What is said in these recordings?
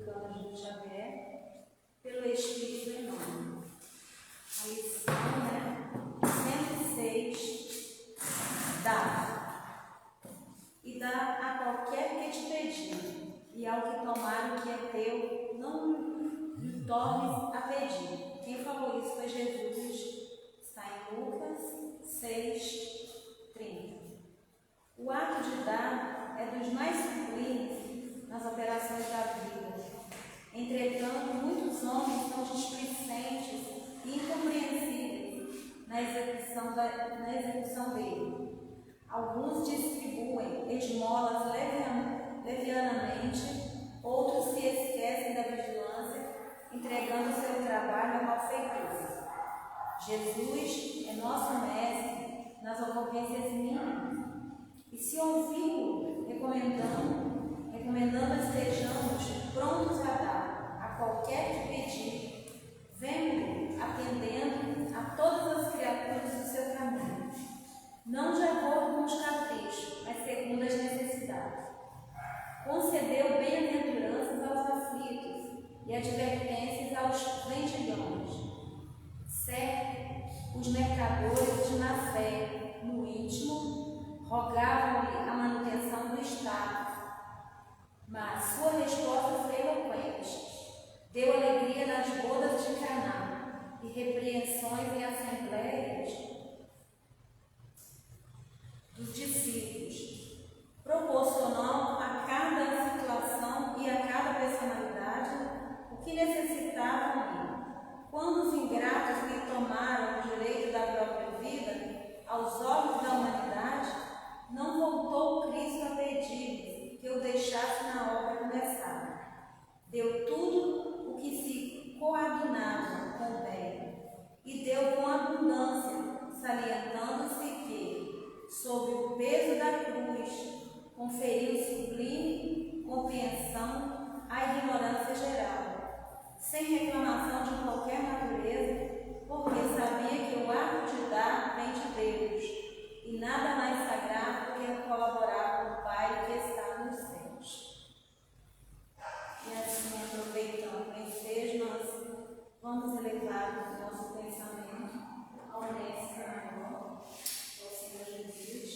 Cândido Xavier, pelo Espírito em nome. A lição, 106, dá. E dá a qualquer que te pedir, e ao que tomar o que é teu, não lhe tornes a pedir. Quem falou isso foi Jesus. Está em Lucas 6:30. O ato de dar é dos mais sublimes nas operações da vida. Entretanto, muitos homens são displicentes e incompreensíveis na execução dele. Alguns distribuem esmolas levianamente, outros se esquecem da vigilância, entregando seu trabalho a malfeitores. Jesus é nosso mestre nas ocorrências mínimas, e se ouvi-lo recomendando estejamos prontos a dar a qualquer que pedir, vendo, atendendo a todas as criaturas do seu caminho, não de acordo com os caprichos, mas segundo as necessidades. Concedeu bem-aventuranças aos aflitos e advertências aos vendilhões. Certo, os mercadores na fé, no íntimo, rogavam-lhe a manutenção do Estado, mas sua resposta foi eloquente. Deu alegria nas bodas de Caná e repreensões em assembleias dos discípulos. Proporcionou a cada situação e a cada personalidade o que necessitavam ali. Quando os ingratos lhe tomaram o direito da própria vida, aos olhos da humanidade, não voltou Cristo a pedir que o deixasse na obra começada. Deu tudo o que se coadunava com o bem, e deu com abundância, salientando-se que, sob o peso da cruz, conferiu sublime compreensão à ignorância geral, sem reclamação de qualquer natureza, porque sabia que o ato de dar vem de Deus, e nada mais sagrado do que colaborar com o Pai que está nos céus. E assim, aproveitando o ensejo, nós vamos elevar o nosso pensamento ao Mestre maior, ao Senhor Jesus,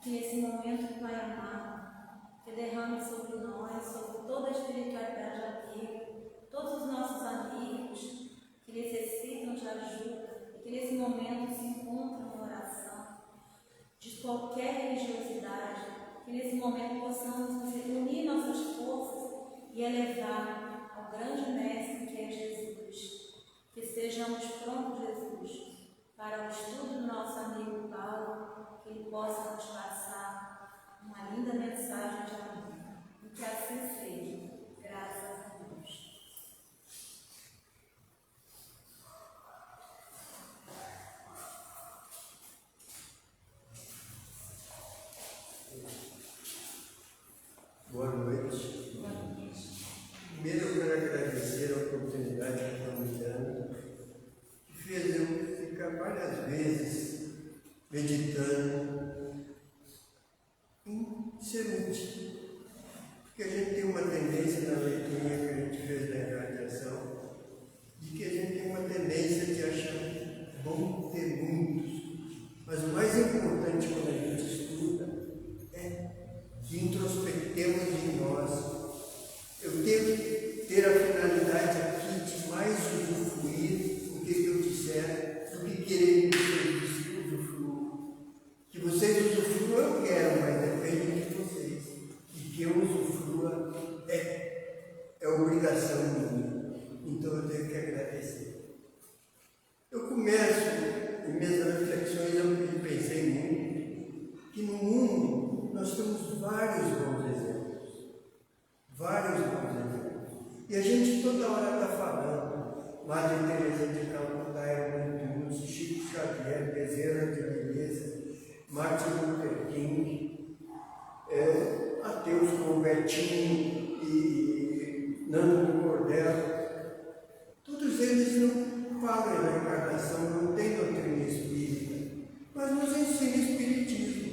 que nesse momento, Pai amado, que derrame sobre nós, sobre toda a espiritualidade amiga, todos os nossos amigos que necessitam de ajuda e que nesse momento se encontram em oração, de qualquer religiosidade, que nesse momento possamos unir nossas forças e elevar ao grande Mestre que é Jesus. Que estejamos prontos, Jesus, para o estudo do nosso amigo Paulo, que ele possa nos passar uma linda mensagem de amor. E que assim seja, graças a Deus. Boa noite. Boa noite. Primeiro eu quero agradecer a oportunidade que estão me dando, que fez eu ficar várias vezes meditando em ser útil. Porque a gente tem uma tendência na leitura que a gente fez da irradiação, de que a gente tem uma tendência de achar bom ter muitos. Mas o mais importante quando a gente estuda é que introspectemos em nós. Eu tenho que ter a finalidade aqui de mais usufruir o que eu disser do que querer que vocês usufruam. Que vocês usufruam eu quero, mas depende de vocês. E que eu usufrua é obrigação minha. Então eu tenho que agradecer. Eu começo, em minhas reflexões, eu pensei muito que no mundo nós temos vários bons exemplos. Vários bons exemplos. E a gente toda hora está falando. Madre Teresa de Calcutá é muito útil, Chico Xavier, Bezerra de Menezes, Martin Luther King, ateus como Betinho e Nando Cordel. Todos eles não falam da encarnação, não têm doutrina espírita, mas nos ensinam espiritismo.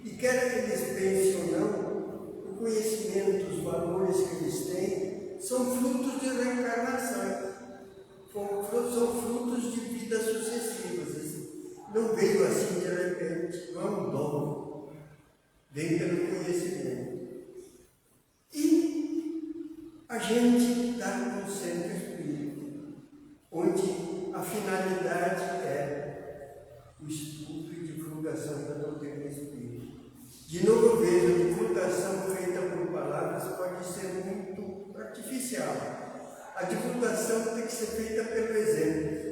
E quer que eles pensem ou não, o conhecimento, os valores que eles têm, vidas sucessivas. Não veio assim de repente, não é um dom, vem pelo conhecimento. E a gente está no centro espírita, onde a finalidade é o estudo e divulgação da doutrina espírita. De novo, vejo, a divulgação feita por palavras pode ser muito artificial. A divulgação tem que ser feita pelo exemplo.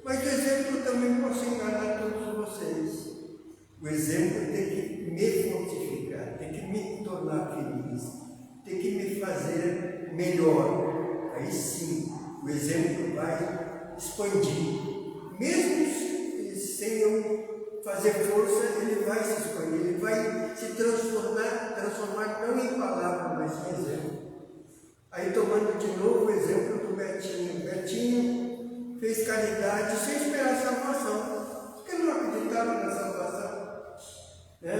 Mas o exemplo também posso enganar todos vocês. O exemplo tem que me fortificar, tem que me tornar feliz, tem que me fazer melhor. Aí sim, o exemplo vai expandir. Mesmo sem eu fazer força, ele vai se expandir, ele vai se transformar não em palavra, mas em exemplo. Aí tomando de novo o exemplo do Betinho. Betinho fez caridade sem esperar salvação, porque não acreditava na salvação. Né?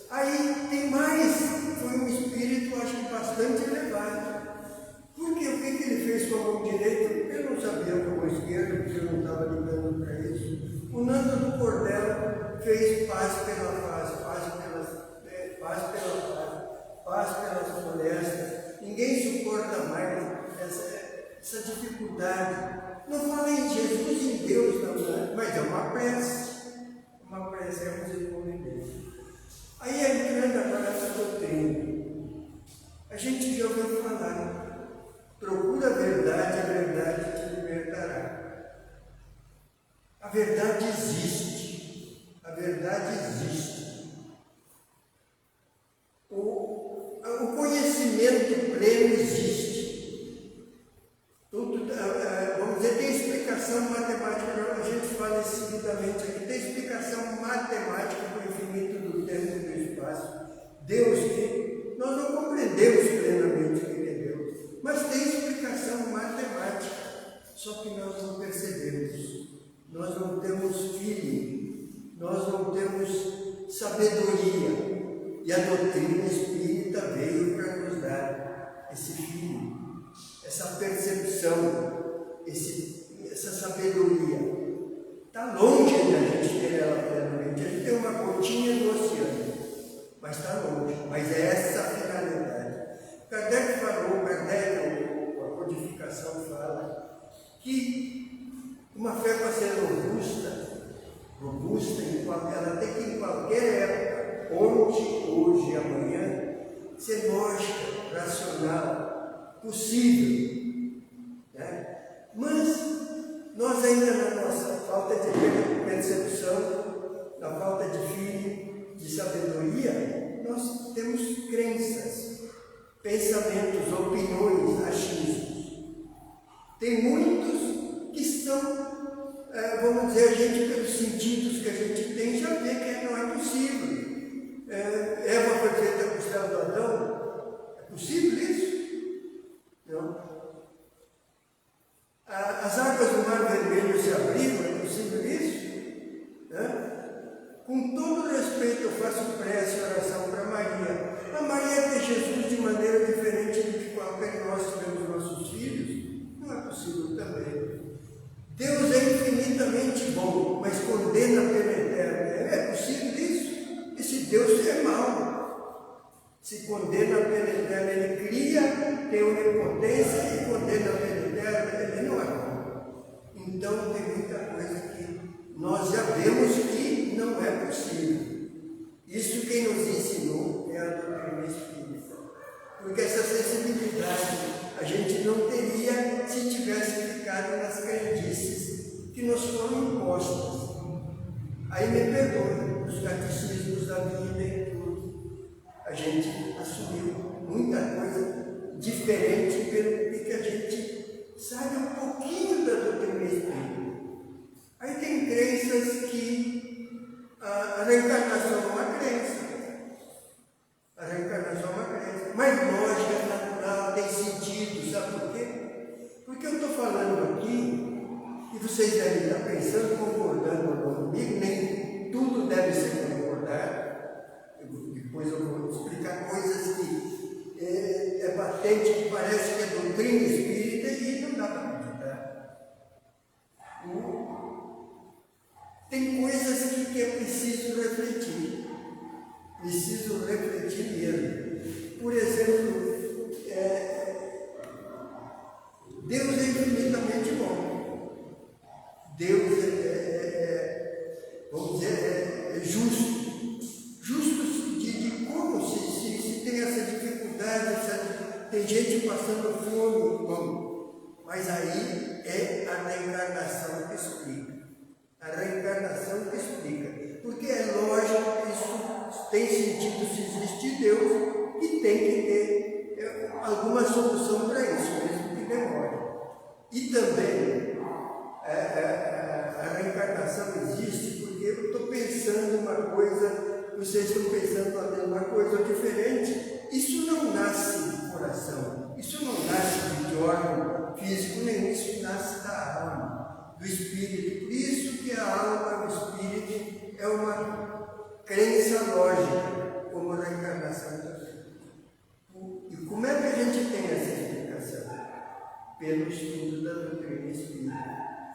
Aí tem mais, foi um espírito, acho que bastante elevado. Porque o que ele fez com a mão direita? Eu não sabia com a mão esquerda, porque eu não estava ligando para isso. O Nando do Cordel fez paz pela paz, paz pelas florestas. Ninguém suporta mais essa dificuldade. Não fala em Jesus e em Deus, não, mas é uma prece. Uma prece é um desenvolvimento. Aí entrando agora nessa doutrina, a gente já ouviu falar: procura a verdade te libertará. A verdade existe. A verdade existe. O conhecimento pleno existe. Tudo, vamos dizer, tem explicação matemática, a gente fala seguidamente aqui, tem explicação matemática do infinito, do tempo e do espaço. Deus, que nós não compreendemos plenamente o que é Deus, mas tem explicação matemática, só que nós não percebemos, nós não temos feeling, nós não temos sabedoria. E a doutrina espírita veio para nos dar esse feeling, essa percepção, essa sabedoria. Está longe de a gente ter ela plenamente. A gente tem uma gotinha no oceano, mas está longe. Mas é essa a finalidade. Kardec falou, a codificação fala, que uma fé para ser robusta, ela tem que em qualquer época, ontem, hoje e amanhã, ser lógica, racional, possível. Né? Mas nós ainda na nossa falta de percepção, na falta de feeling, de sabedoria, nós temos crenças, pensamentos, opiniões, achismos. Tem muitos que são, vamos dizer, a gente pelos sentidos que a gente tem, já vê que não é possível. Eva foi feita com o céu do Adão. É possível isso? Não. As águas do Mar Vermelho se abriram, é possível isso? Né? Com todo respeito, eu faço prece e oração para Maria. A Maria tem Jesus de maneira diferente do que qualquer nós tivemos nossos filhos. Não é possível também. Deus é infinitamente bom, mas condena pela eterna. É possível isso? Esse Deus é mau. Se condena pela eterna, ele cria, tem onipotência e condena pela eterna, ele não é bom. Então tem muita coisa que nós já vemos que não é possível. Isso quem nos ensinou é a doutrina espírita. Porque essa sensibilidade a gente não teria se tivesse ficado nas crendices que nos foram impostas. Aí me perdoe, os catecismos da vida e tudo. A gente assumiu muita coisa diferente pelo que a gente sabe um pouquinho da doutrina espírita. Aí tem crenças que a reencarnação é uma crença. A reencarnação é uma crença. Mas lógica, natural, tem sentido, sabe por quê? Porque eu estou falando aqui, e vocês devem estar pensando, concordando comigo, nem tudo deve ser concordado. Depois eu vou explicar coisas que é patente, que parece que é doutrina espírita e não dá para acreditar. que é preciso refletir. Preciso refletir mesmo. Por exemplo, Deus é infinitamente bom. Deus vamos dizer, é justo. Justo de como se tem essa dificuldade, tem gente passando fome, como. Mas aí é a reencarnação que explica. A reencarnação que explica. Porque é lógico que isso tem sentido se existe Deus e tem que ter alguma solução para isso, mesmo que demore. E também a reencarnação existe porque eu estou pensando uma coisa, vocês estão pensando a mesma coisa ou diferente. Isso não nasce do coração, isso não nasce de órgão físico nenhum, isso nasce da alma, do espírito. Por isso que a alma, o espírito, é uma crença lógica, como a reencarnação também. E como é que a gente tem essa explicação? Pelo estudo da doutrina espírita,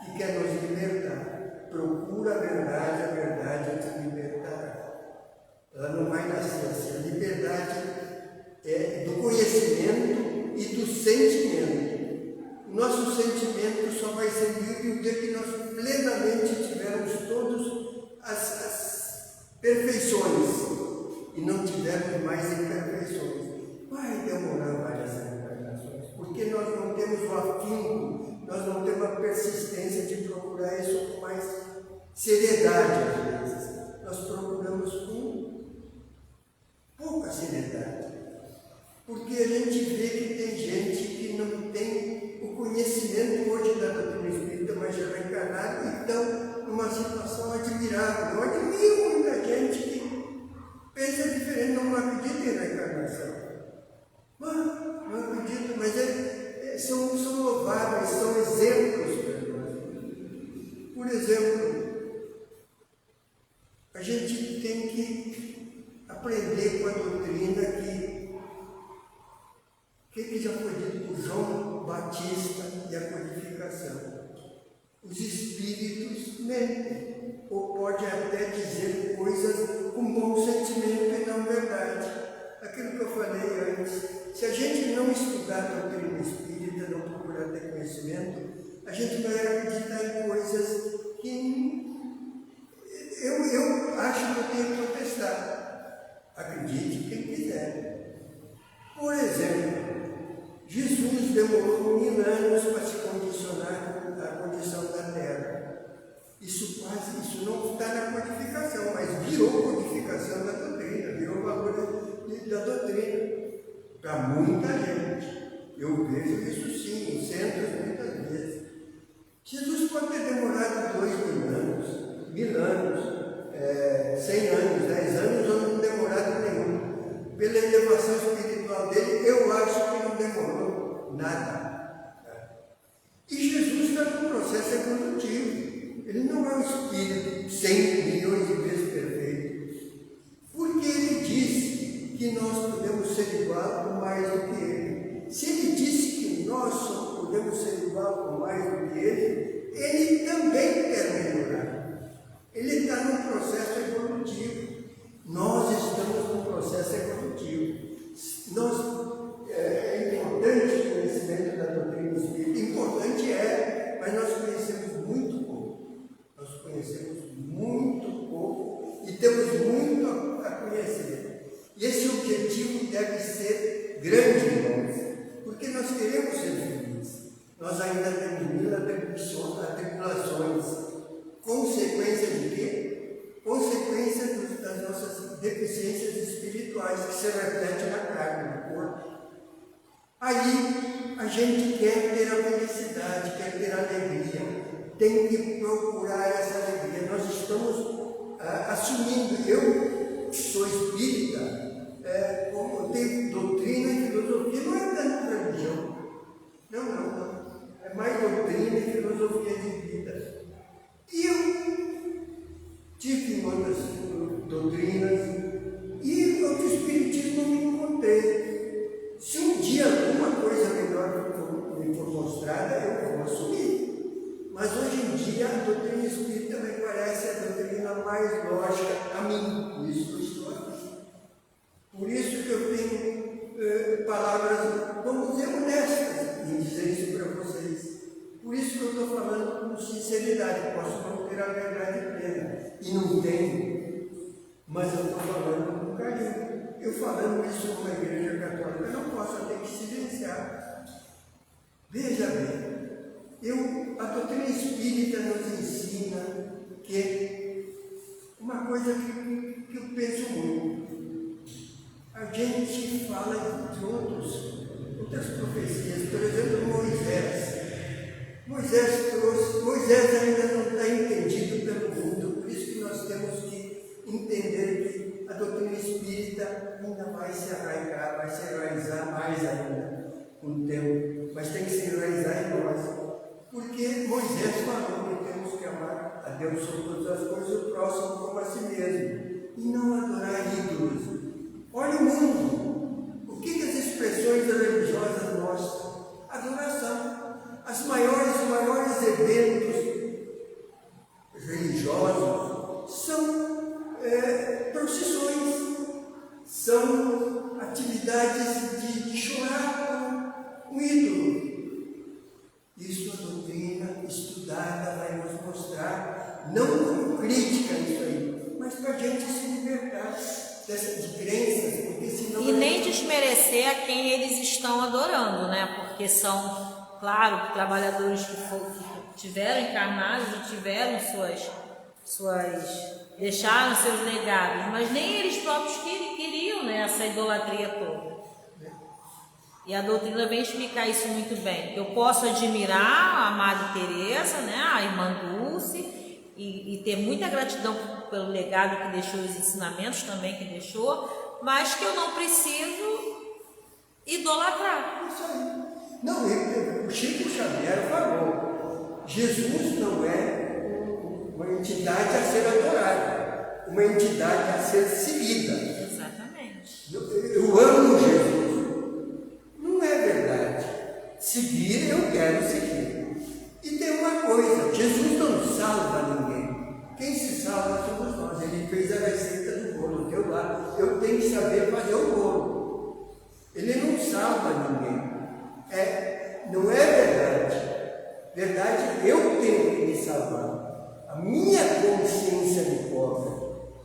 que quer nos libertar. Procura a verdade te libertará. Ela não vai nascer assim. A liberdade é do conhecimento e do sentimento. O nosso sentimento só vai ser livre o dia que nós plenamente tivermos todas as perfeições e não tivermos mais imperfeições. Vai demorar várias reencarnações, porque nós não temos o afinco, nós não temos a persistência de procurar isso com mais seriedade às vezes. Nós procuramos com pouca seriedade, porque a gente vê que tem gente que não tem o conhecimento hoje da doutrina espírita, mas já reencarnado e estão numa situação admirável. Eu admiro muita gente que pensa diferente, não acredita em reencarnação. Não acredito, mas são louváveis, são exemplos para nós. Por exemplo, a gente tem que aprender com a doutrina que já foi dito por João Batista e a codificação. Os espíritos mentem, ou pode até dizer coisas com bom sentimento e não verdade. Aquilo que eu falei antes. Se a gente não estudar a doutrina espírita, não procurar ter conhecimento, a gente vai acreditar em coisas que eu acho que eu tenho que protestar. Acredite quem quiser. Por exemplo, Jesus demorou 1000 anos para se condicionar à condição da Terra. Isso não está na codificação, mas virou codificação da doutrina, virou valor da doutrina. Para muita gente. Eu vejo isso sim, em centros, muitas vezes. Jesus pode ter demorado 2000 anos, 1000 anos, 100 anos, 10 anos, ou não demorado nenhum. Pela elevação espiritual dele, eu acho que não demorou nada. E Jesus está num processo evolutivo. Ele não é um espírito 100 milhões de vezes perfeito. Porque ele disse que nós podemos ser igual ou mais do que ele. Se ele disse que nós só podemos ser igual ou mais do que ele também quer melhorar. Ele está num processo evolutivo. Nós estamos num processo evolutivo. É importante o conhecimento da doutrina espírita. Importante mas nós conhecemos muito pouco. Nós conhecemos muito pouco e temos muito a conhecer. E esse objetivo deve ser grande em nós, porque nós queremos ser felizes. Nós ainda temos atribulações. Consequência de quê? Consequência das nossas deficiências espirituais, que se refletem na carne, no corpo. Aí a gente quer ter a felicidade, quer ter a alegria, tem que procurar essa alegria. Nós estamos assumindo, eu sou espírita, como tem doutrina e filosofia, não é tanto religião. Não. É mais doutrina e filosofia de vida. E eu tive outras doutrinas e o espiritismo me encontrei. Se um dia alguma coisa melhor me for mostrada, eu vou assumir. Mas hoje em dia a doutrina espírita me parece a doutrina mais lógica sinceridade, posso não ter a verdade plena, e não tenho, mas eu estou falando com carinho. Eu falando isso numa igreja católica, eu não posso, eu tenho que silenciar. Veja bem, a doutrina espírita nos ensina que uma coisa que eu penso muito, a gente fala de outras profecias, por exemplo, Moisés ainda não está entendido pelo mundo, por isso que nós temos que entender que a doutrina espírita ainda vai se arraigar, vai se enraizar mais ainda com o tempo, mas tem que se enraizar em nós, porque Moisés falou que temos que amar a Deus sobre todas as coisas e o próximo como a si mesmo, e não adorar ídolos. Olha o mundo, o que as expressões religiosas mostram? Adoração. Os maiores eventos religiosos são procissões, são atividades de chorar com um ídolo. Isso a doutrina estudada vai nos mostrar, não como crítica isso aí, mas para a gente se libertar dessas crenças, porque senão... E nem desmerecer a quem eles estão adorando, né? Porque são, claro, trabalhadores que tiveram encarnados e tiveram deixaram seus legados, mas nem eles próprios queriam, né, essa idolatria toda. E a doutrina vem explicar isso muito bem. Eu posso admirar a Madre Teresa, né, a irmã Dulce, e ter muita gratidão pelo legado que deixou, os ensinamentos também que deixou, mas que eu não preciso idolatrar. Isso aí. Não, o Chico Xavier falou, Jesus não é uma entidade a ser adorada, uma entidade a ser seguida. Exatamente. Eu amo Jesus. Não é verdade. Seguir, eu quero seguir. E tem uma coisa, Jesus não salva ninguém. Quem se salva somos nós. Ele fez a receita do bolo, deu lá. Eu tenho que saber fazer o bolo. Ele não salva ninguém. Não é verdade. Verdade, eu tenho que me salvar. A minha consciência me cobra.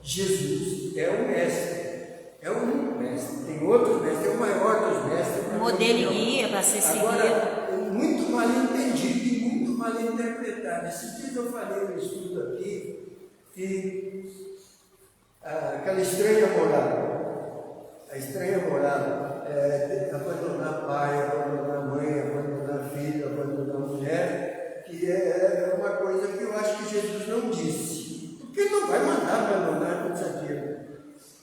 Jesus é o mestre. É o único mestre. Tem outros mestres, é o maior dos mestres. O modelo e guia para ser seguido. Agora, muito mal entendido e muito mal interpretado. Esses dias eu falei no estudo aqui que aquela estranha moral, a estranha moral é abandonar pai, abandonar mãe, abandonar filho, abandonar mulher, que é uma coisa que eu acho que Jesus não disse. Porque ele não vai mandar abandonar tudo isso aquilo.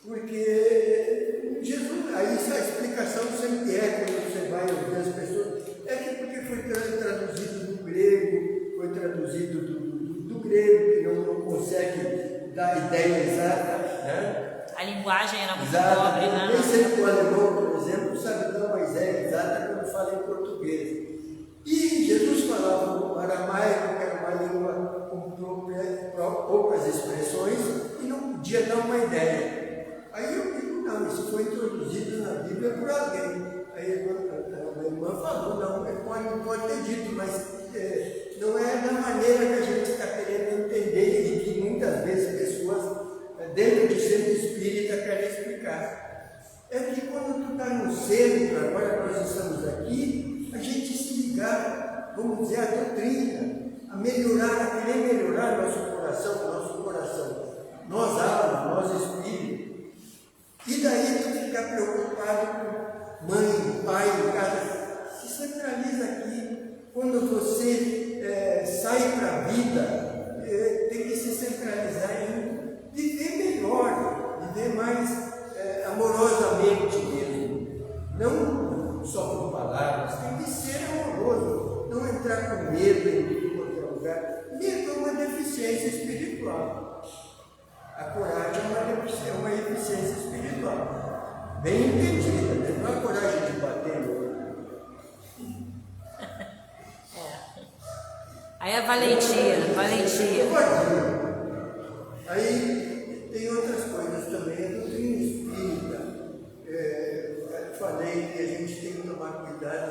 Porque Jesus, aí essa explicação sempre é, quando você vai ouvir as pessoas, é que porque foi traduzido do grego, foi traduzido do grego, que não consegue dar a ideia exata, né? A linguagem era muito exata, pobre, né? Nem sempre o alemão, por exemplo, sabe dar uma ideia exata quando fala em português. E Jesus falava no aramaico, que era uma língua com poucas expressões, e não podia dar uma ideia. Aí eu digo, não, isso foi introduzido na Bíblia por alguém. Aí a minha irmã falou, não pode ter dito, mas não é da maneira que a gente está querendo entender e que muitas vezes pessoas dentro de centro espírita querem explicar. É que quando tu está no centro, agora nós estamos aqui, a gente se ligar, vamos dizer, à doutrina, a melhorar, a querer melhorar nosso coração, nós alma, nós espírito. E daí tu ficar preocupado com mãe, pai, em casa, se centraliza aqui. Quando você sai para a vida, tem que se centralizar em viver melhor, viver mais amorosamente mesmo. Não só com palavras, tem que ser amoroso, não entrar com medo em outro lugar. Medo é uma deficiência espiritual. A coragem é uma eficiência espiritual, bem entendida, né? Não é a coragem de bater no... Aí a valentia. Aí tem outras coisas também, a doutrina espírita. Falei que a gente tem que tomar cuidado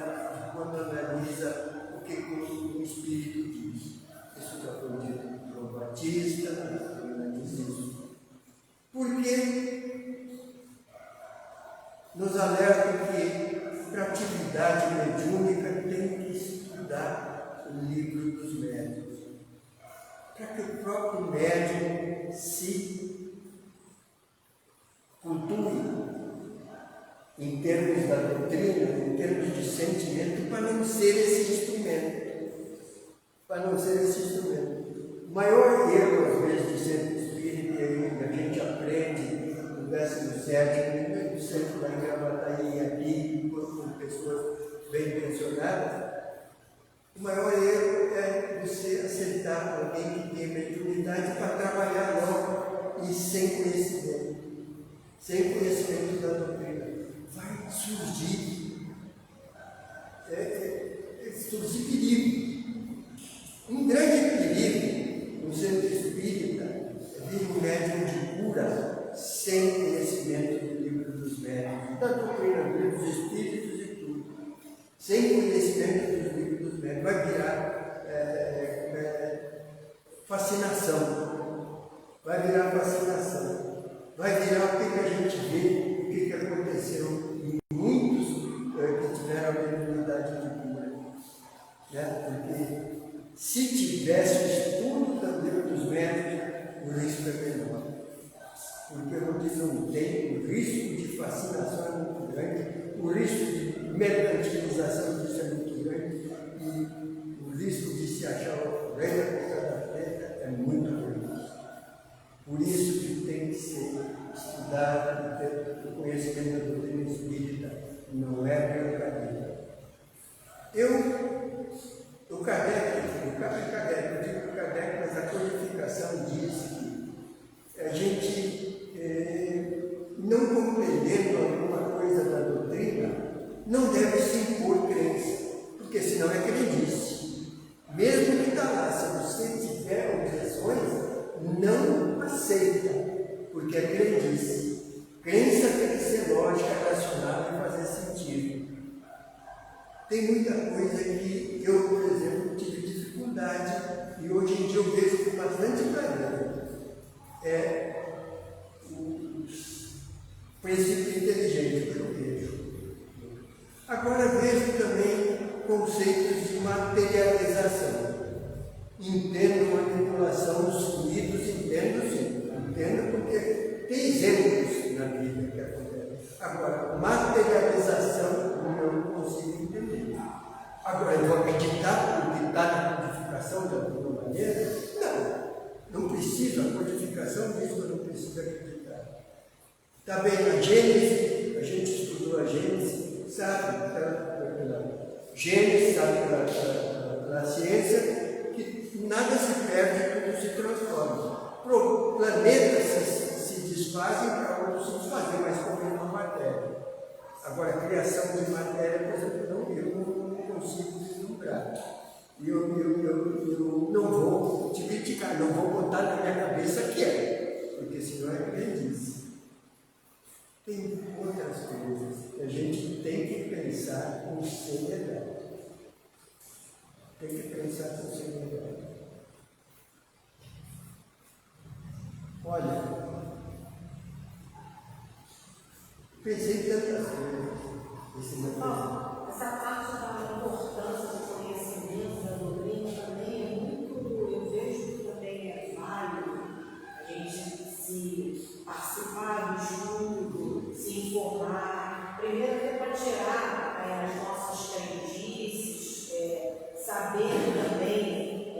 quando analisa o que o Espírito diz. O Isso já foi dito por João Batista, a doutrina diz isso. Porque nos alerta que para atividade mediúnica tem que estudar o livro dos médiuns, para que o próprio médium se cultue em termos da doutrina, em termos de sentimento, para não ser esse instrumento. Para não ser esse instrumento. O maior erro, às vezes, de centro espírita, e a gente aprende no 17º, no centro da Gravataí, aqui, com pessoas bem pensionadas, o maior erro é você aceitar alguém que tem mediunidade para trabalhar logo e sem conhecimento da doutrina. Vai surgir perigo. Um grande perigo no centro espírita é vir um médium de cura sem conhecimento do livro dos médiuns, da doutrina dos espíritos e tudo. Sem conhecimento dos livros dos médiuns, vai virar fascinação. Vai virar fascinação. Vai virar o que a gente vê, o que aconteceu em muitos que tiveram a mediunidade de cura. Porque se tivesse o estudo do livro dos médiuns, o risco é menor. Porque onde não tem, o risco de fascinação é muito grande, o risco de mercantilização disso é muito grande, e o risco de se achar o rei da pesada preta é muito grande. Por isso que tem que ser estudado, ter o conhecimento da doutrina espírita, não é pelo caminho. O Kardec, eu digo Kardec, mas a codificação diz que a gente, não compreendendo alguma coisa da doutrina, não deve se impor crença, porque senão é crendice. Mesmo que está lá, se você tiver objeções, não aceita, porque é crendice. Crença tem que ser lógica, racional e fazer sentido. Tem muita coisa que eu, por exemplo, tive dificuldade e hoje em dia eu vejo com bastante clareza. O princípio inteligente que eu vejo. Agora vejo também conceitos de materialização. Entendo manipulação dos fluidos, entendo sim. Entendo porque tem exemplos na vida que acontecem. Agora, materialização eu não consigo entender. Agora, eu vou acreditar porque está na codificação de alguma maneira? Não preciso. A codificação diz que eu não preciso acreditar. Está bem, a Gênesis, a gente estudou a Gênesis, sabe pela Gênesis, sabe pela ciência, que nada se perde, tudo se transforma. Planetas se desfazem para outros se desfazem, mas com a mesma matéria. Agora, a criação de matéria, por exemplo, eu não consigo vislumbrar. Eu não vou te criticar, não vou botar na minha cabeça que é, porque senão é crendice. Tem outras coisas que a gente tem que pensar com seriedade. Tem que pensar com seriedade. Olha, pensei tantas coisas. Essa parte da importância do conhecimento da doutrina também é muito, eu vejo que também é válido a gente se participar do estudo, se informar, primeiro até para tirar as nossas crendices, saber também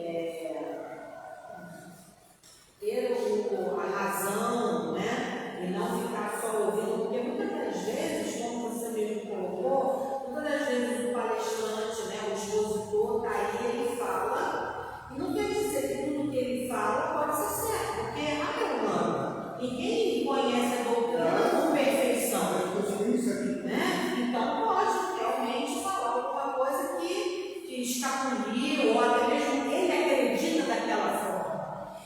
ter a razão, né? E não ficar só ouvindo, porque muitas das vezes, como você mesmo colocou, muitas das vezes o palestrante, né, o expositor, está aí, ele fala, e não quer dizer que tudo que ele fala pode ser certo, porque errado é humano. Ninguém conhece a doutrina com perfeição. Né? Então pode realmente falar alguma coisa que escapuliu, ou até mesmo ele acredita daquela forma.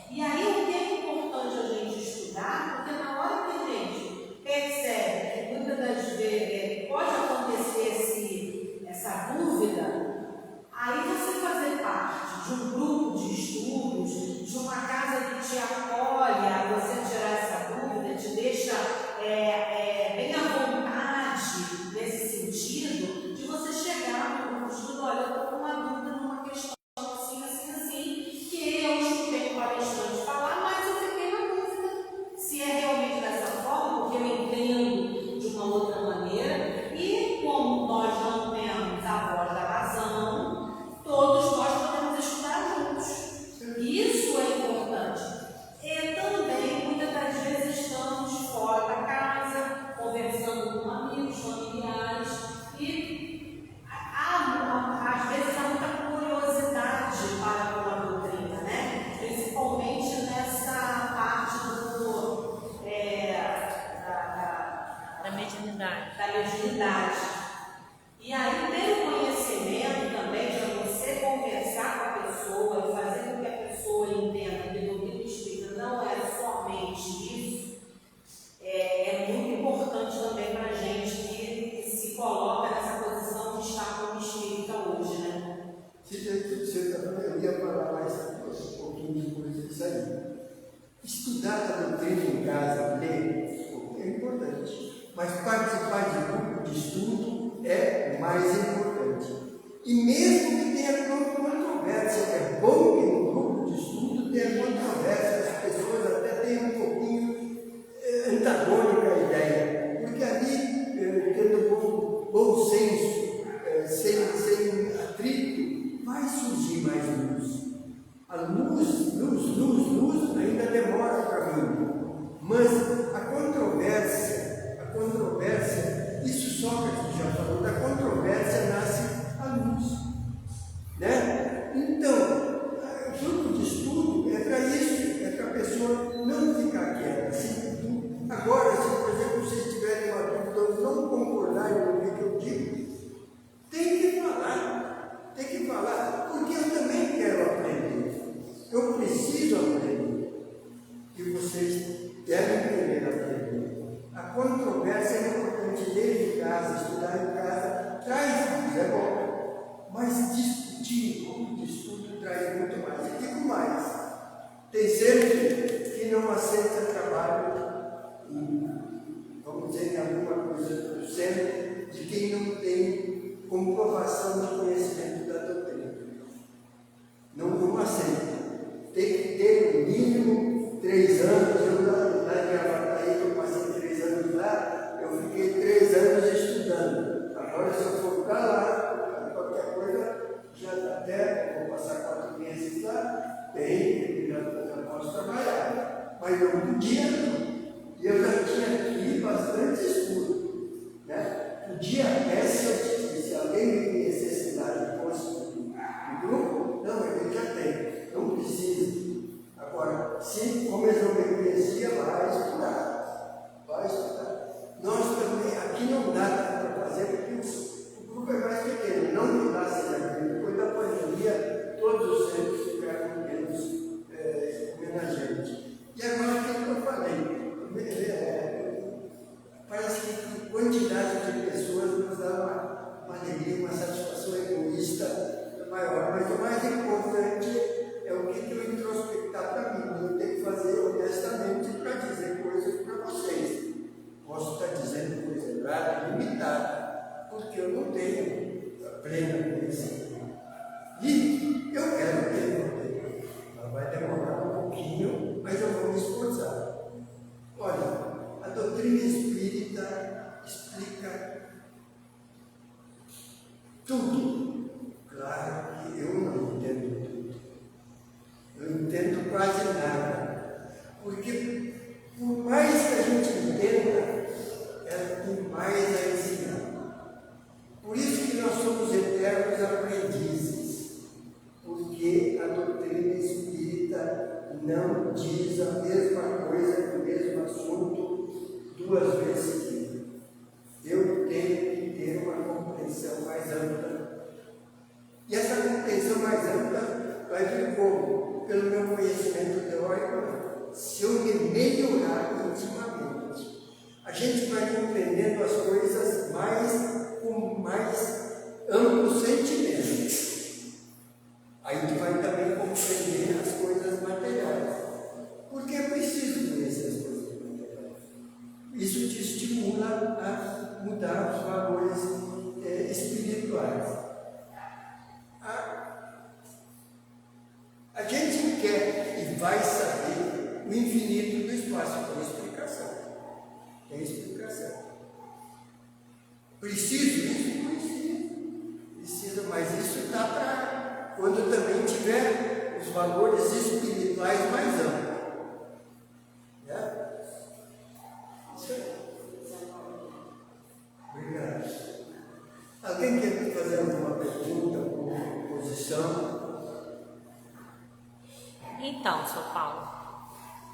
E aí o que é importante a gente estudar, porque na hora que a gente percebe que muitas das vezes pode acontecer essa dúvida, aí você fazer parte de um grupo de estudo, Se você está falando, eu ia falar mais um pouquinho depois disso aí. Estudar a doutrina em casa, ler, é importante. Mas participar de grupo de estudo é mais importante. E mesmo que tenha controvérsia, é bom que no grupo de estudo tenha controvérsia, as pessoas até tenham um pouquinho antagônica a ideia. Porque ali, tendo bom senso, sem atrito, vai surgir mais luz. A luz ainda demora para vir. Mas a controvérsia, isso Sócrates já falou, da controvérsia nasce a luz. Né? Então, o grupo de estudo é para isso, é para a pessoa não ficar quieta. Agora, se por exemplo vocês tiverem uma dúvida ou não concordarem com o que eu digo, tem que falar, porque eu também quero aprender. Eu preciso aprender. E vocês devem querer aprender. A controvérsia é importante ler em casa, estudar em casa, traz luz, é bom. Mas discutir, grupo de estudo traz muito mais. E digo mais, tem gente que não aceita trabalho, vamos dizer, em alguma coisa do centro, de quem não tem comprovação de conhecimento da doutrina. Não aceita. Tem que ter no mínimo 3 anos. Eu lá em Avataí, eu passei 3 anos lá, eu fiquei 3 anos estudando. Agora, se eu for para lá, qualquer coisa, já até vou passar 4 meses lá, já posso trabalhar. Mas não podia, não. E eu já tinha aqui bastante estudo. Né? Podia até, se alguém me conhecesse lá e fosse do grupo, não, ele já tem. Não precisa. Agora, como eles não me conheciam, vai estudar. Nós também, aqui não dá para fazer, porque o grupo é mais pequeno, não dá certo. Depois da pandemia, todos os centros ficaram menos homenageados. E agora, o que eu falei? Parece que a quantidade de pessoas nos dá uma alegria, uma satisfação egoísta maior, mas o mais importante é o que eu introspectar para mim. Eu tenho que fazer honestamente para dizer coisas para vocês. Posso estar dizendo coisa errada, limitada, porque eu não tenho a plena conhecimento. E eu quero ter. Ela vai demorar um pouquinho, mas eu vou me esforçar. Olha, a doutrina espírita explica tudo. Claro que eu não entendo tudo. Eu entendo quase nada. Porque, por mais que a gente entenda, ela tem mais a ensinar. Por isso que nós somos eternos aprendizes. Porque a doutrina espírita não diz a mesma coisa no mesmo assunto 2 vezes seguidas. Eu tenho que ter uma compreensão mais ampla. E essa compreensão mais ampla vai vir como? Pelo meu conhecimento teórico, se eu me melhorar intimamente. A gente vai compreendendo as coisas com mais amplo sentimento. Aí tu vai também compreender as coisas materiais. Porque é preciso conhecer as coisas materiais. Isso te estimula a mudar os valores espirituais. A gente quer e vai saber o infinito do espaço. Tem explicação. Preciso disso? Preciso, mas isso está para quando também tiver os valores espirituais mais amplos. Isso aí. Obrigado. Alguém quer fazer alguma pergunta, alguma posição? Então, São Paulo,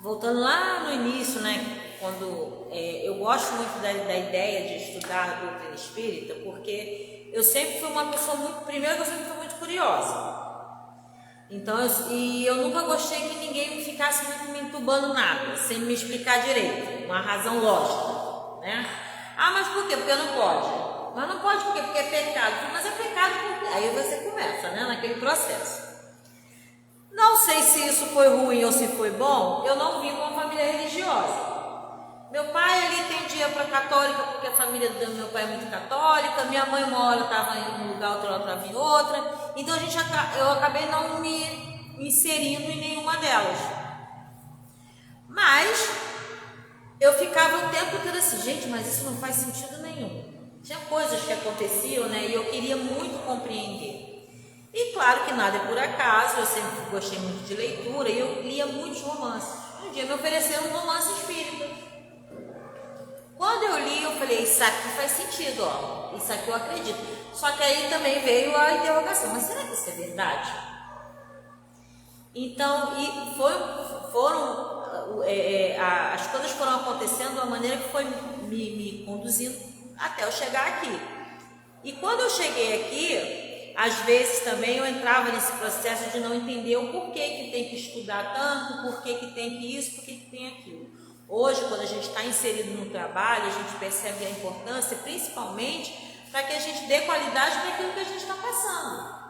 voltando lá no início, né, quando eu gosto muito da ideia de estudar a doutrina espírita, porque eu sempre fui uma pessoa primeiro eu sempre fui muito curiosa. Então, eu nunca gostei que ninguém ficasse muito me entubando nada, sem me explicar direito, uma razão lógica, né? Ah, mas por quê? Porque não pode. Mas não pode porque é pecado. Mas é pecado porque... Aí você começa. começa, né? Naquele processo. Não sei se isso foi ruim ou se foi bom, eu não vim com uma família religiosa. Meu pai, ele tendia para católica, porque a família do meu pai é muito católica. Minha mãe, uma hora estava em um lugar, outra hora estava em outra. Então, eu acabei não me inserindo em nenhuma delas. Mas, eu ficava o tempo todo assim, gente, mas isso não faz sentido nenhum. Tinha coisas que aconteciam, né, e eu queria muito compreender. E claro que nada é por acaso, eu sempre gostei muito de leitura e eu lia muitos romances. Um dia me ofereceram um romance espírita. Quando eu li, eu falei, isso aqui faz sentido, ó, isso aqui eu acredito. Só que aí também veio a interrogação, mas será que isso é verdade? Então, as coisas foram acontecendo da maneira que foi me conduzindo até eu chegar aqui. E quando eu cheguei aqui, às vezes também eu entrava nesse processo de não entender o porquê que tem que estudar tanto, porquê que tem que isso, porquê que tem aquilo. Hoje, quando a gente está inserido no trabalho, a gente percebe a importância, principalmente para que a gente dê qualidade para aquilo que a gente está passando.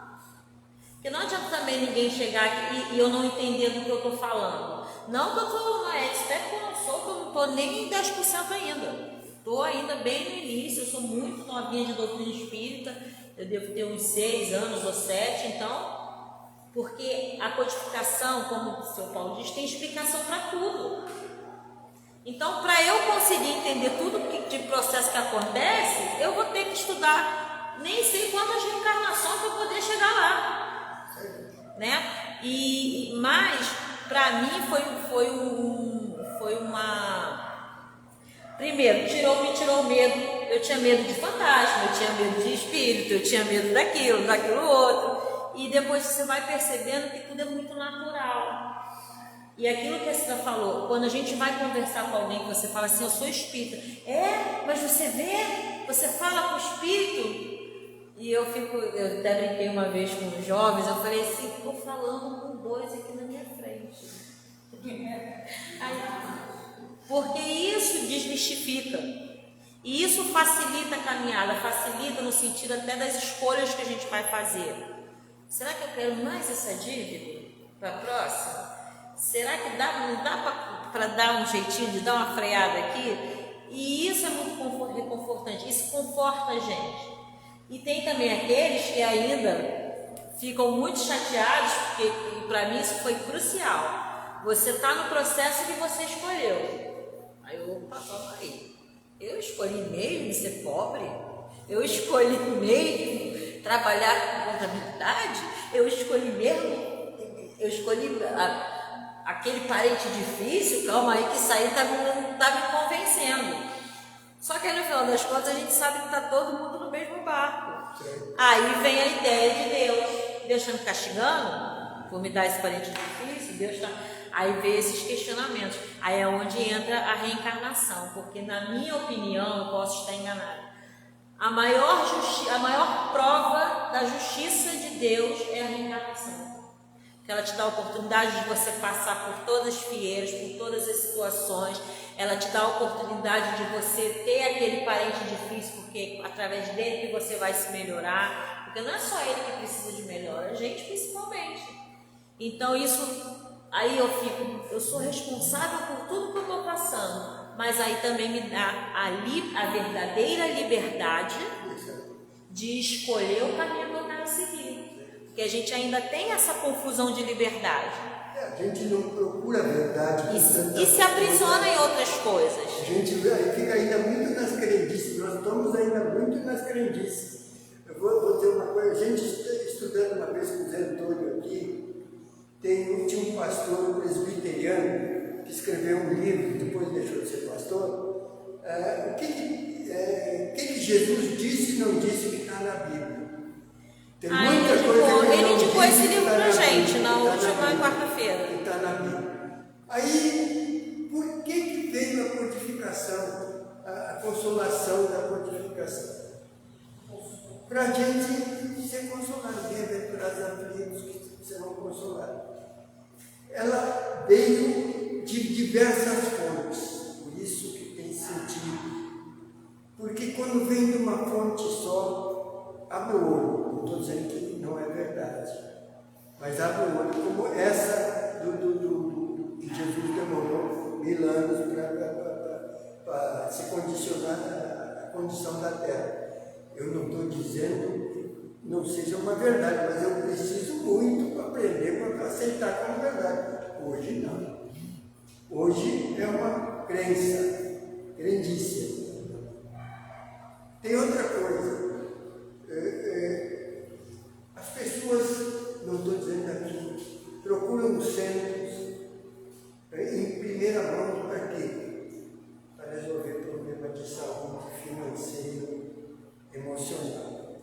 Porque não adianta também ninguém chegar aqui e eu não entender do que eu estou falando. Não que eu estou uma expert, que eu não sou, que eu não estou nem em 10% ainda. Estou ainda bem no início, eu sou muito novinha de doutrina espírita, eu devo ter uns 6 anos ou 7, então, porque a codificação, como o Sr. Paulo diz, tem explicação para tudo. Então, para eu conseguir entender tudo de processo que acontece, eu vou ter que estudar nem sei quantas reencarnações para poder chegar lá, né? Mas para mim foi uma... Primeiro, me tirou o medo. Eu tinha medo de fantasma, eu tinha medo de espírito, eu tinha medo daquilo outro. E depois você vai percebendo que tudo é muito natural. E aquilo que a Cida falou, quando a gente vai conversar com alguém que você fala assim, eu sou espírita. Mas você vê, você fala com o espírito. E eu até brinquei uma vez com os jovens, eu falei assim, estou falando com 2 aqui na minha frente. Porque isso desmistifica. E isso facilita a caminhada, facilita no sentido até das escolhas que a gente vai fazer. Será que eu quero mais essa dívida para a próxima? Será que não dá para dar um jeitinho de dar uma freada aqui? E isso é muito reconfortante, isso conforta a gente. E tem também aqueles que ainda ficam muito chateados, porque para mim isso foi crucial. Você está no processo que você escolheu. Aí eu passava aí. Eu escolhi mesmo ser pobre? Eu escolhi mesmo trabalhar com contabilidade? Eu escolhi aquele parente difícil? Calma aí que isso aí tá me convencendo. Só que aí no final das contas a gente sabe que está todo mundo no mesmo barco. Sim. Aí vem a ideia de Deus. Deus está me castigando por me dar esse parente difícil? Deus está... Aí vem esses questionamentos. Aí é onde entra a reencarnação. Porque na minha opinião, eu posso estar enganada, a maior prova da justiça de Deus é a reencarnação. Porque ela te dá a oportunidade de você passar por todas as fieiras, por todas as situações. Ela te dá a oportunidade de você ter aquele parente difícil, porque através dele que você vai se melhorar. Porque não é só ele que precisa de melhora, a gente principalmente. Então isso, aí eu sou responsável por tudo que eu estou passando. Mas aí também me dá a verdadeira liberdade de escolher o caminho que eu quero seguir. Porque a gente ainda tem essa confusão de liberdade. A gente não procura a verdade. E se aprisiona em outras coisas. A gente fica ainda muito nas crendices. Nós estamos ainda muito nas crendices. Eu vou dizer uma coisa. A gente estudando uma vez com o Zé Antônio aqui, tinha um pastor presbiteriano que escreveu um livro, depois deixou de ser pastor. O que Jesus disse e não disse que está na Bíblia? Tem muita coisa ele indicou esse livro pra gente na última quarta-feira. Está na Bíblia. Aí, por que veio a codificação, a consolação da codificação? Para a gente ser consolado, bem-aventurados aflitos que serão consolados. Ela veio de diversas fontes, por isso que tem sentido. Porque quando vem de uma fonte só, abre o olho. Não estou dizendo que não é verdade. mas abre o olho, como essa que Jesus demorou 1000 anos para se condicionar à condição da terra. Eu não estou dizendo, não seja uma verdade, mas eu preciso muito para aprender, para aceitar como verdade. Hoje não. Hoje é uma crença, crendice. Tem outra coisa. As pessoas, não estou dizendo aqui, procuram centros em primeira mão para quê? Para resolver problemas de saúde, financeiro, emocional.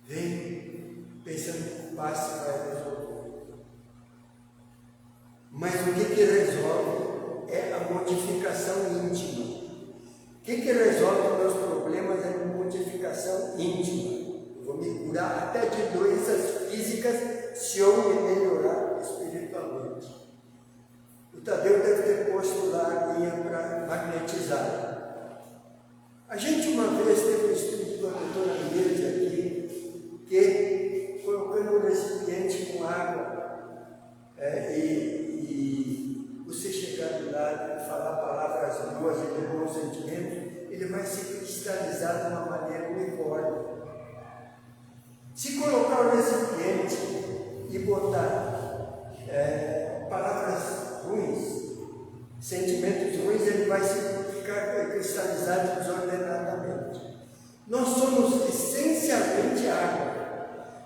Vem pensando que o passe vai resolver. Mas o que resolve é a modificação íntima. O que resolve meus problemas é a modificação íntima. Eu vou me curar até de doenças físicas se eu me melhorar espiritualmente. O Tadeu deve ter posto lá a aguinha para magnetizar. A gente uma vez teve um estudo da doutora Inês aqui, que colocando um recipiente com água, e você chegar do lado e falar palavras boas e de bons sentimentos, ele vai se cristalizar de uma maneira uniforme. Se colocar o recipiente e botar palavras ruins, sentimentos ruins, ele vai se ficar cristalizado desordenadamente. Nós somos essencialmente água.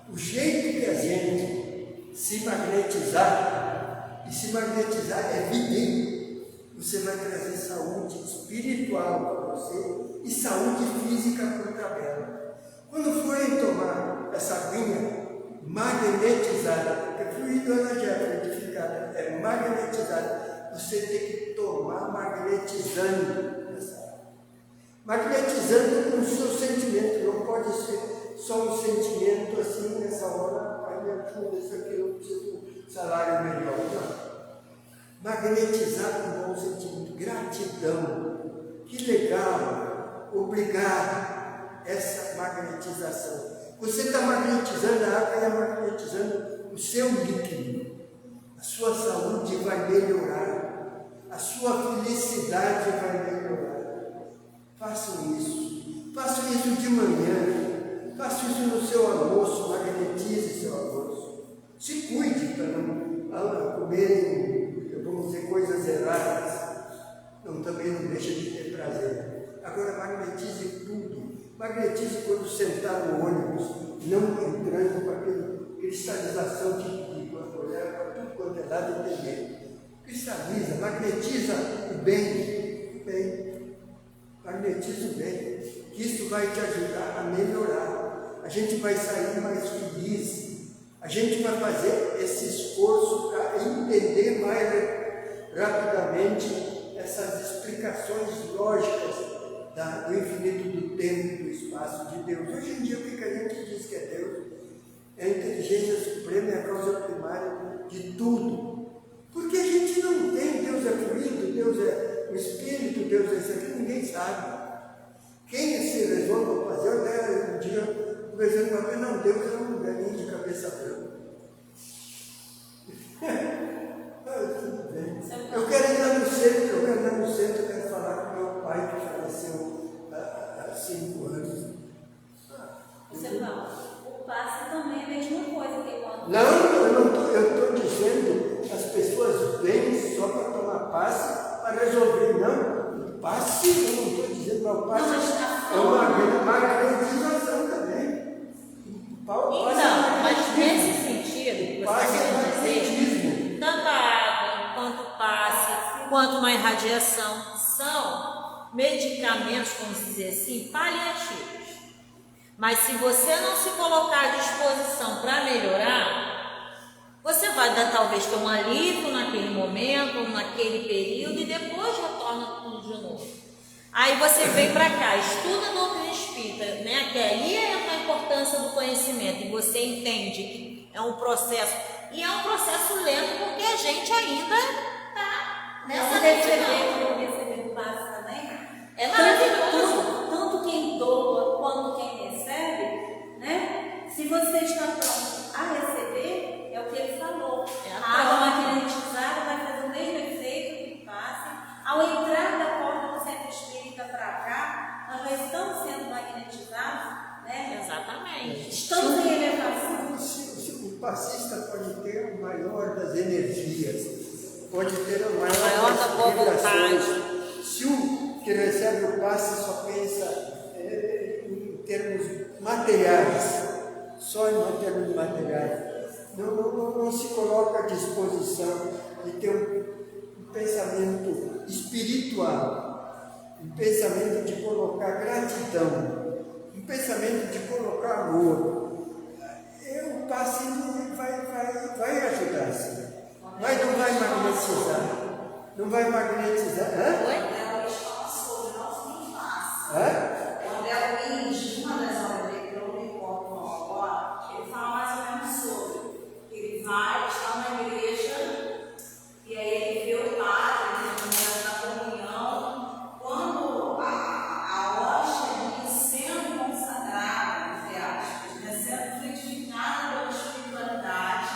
O jeito que a gente se magnetizar, e se magnetizar é viver, você vai trazer saúde espiritual para você e saúde física por tabela. Quando forem tomar essa aguinha magnetizada, porque fluido energético é magnetizada, você tem que tomar magnetizando essa água. Magnetizando com o seu sentimento, não pode ser só um sentimento assim nessa hora. Me ajuda, isso aqui eu preciso de salário melhor. Não. Magnetizar com bom sentimento, gratidão. Que legal, obrigado. Essa magnetização. Você está magnetizando a água e está magnetizando o seu líquido. A sua saúde vai melhorar. A sua felicidade vai melhorar. Façam isso. Façam isso de manhã. Faça isso no seu almoço, magnetize seu almoço. Se cuide para não comerem, vamos dizer, coisas erradas. Também não deixa de ter prazer. Agora magnetize tudo. Magnetize quando sentar no ônibus, não entrando com aquela cristalização de olhar para tudo quanto é lado e tem medo. Cristaliza, magnetiza o bem. Magnetiza o bem. Que isso vai te ajudar a melhorar. A gente vai sair mais feliz. A gente vai fazer esse esforço para entender mais rapidamente essas explicações lógicas do infinito do tempo e do espaço de Deus. Hoje em dia, o que a gente diz que é Deus? É a inteligência suprema, é a causa primária de tudo. Porque a gente não tem, Deus é fluido, Deus é o Espírito, Deus é isso aqui, ninguém sabe. Quem se resolve a fazer, um dia, conversando com alguém, não, Deus é um velhinho de cabeça branca. Tudo bem. Eu quero entrar no centro, eu quero falar com meu pai que faleceu há 5 anos. Você fala, o passe também é a mesma coisa que quando... Não, eu estou dizendo, as pessoas vêm só para tomar passe, para resolver. Não, passe, eu não estou dizendo, mas o passe é uma magnetização também. Então, mas nesse sentido, você quer dizer, tanto a água, quanto o passe, quanto uma irradiação, são medicamentos, vamos dizer assim, paliativos. Mas se você não se colocar à disposição para melhorar, você vai dar talvez ter um alívio naquele momento, naquele período, e depois retorna tudo de novo. Aí você vem para cá, estuda a doutrina espírita, né? Que aí é a importância do conhecimento, e você entende que é um processo, e é um processo lento, porque a gente ainda está nessa receber o passe também. É maravilhoso. Tanto quem doa quanto quem recebe, né? Se você está pronto a receber, é o que passista pode ter a maior das energias, pode ter a maior da boa vontade. Se o que recebe o passe só pensa em termos materiais, só em termos materiais, não se coloca à disposição de ter um pensamento espiritual, um pensamento de colocar gratidão, um pensamento de colocar amor. O passe vai ajudar, sim, mas não vai magnetizar. Não vai magnetizar. Quando ela fala sobre nós nem faz. Quando ela diz uma das obras dele, que eu não me importo agora, ele fala mais ou menos sobre. Ele vai, está na igreja, e aí ele vê o padre, no momento da comunhão, quando a hóstia diz sendo consagrada, entre aspas, né, sendo frutificada pela espiritualidade,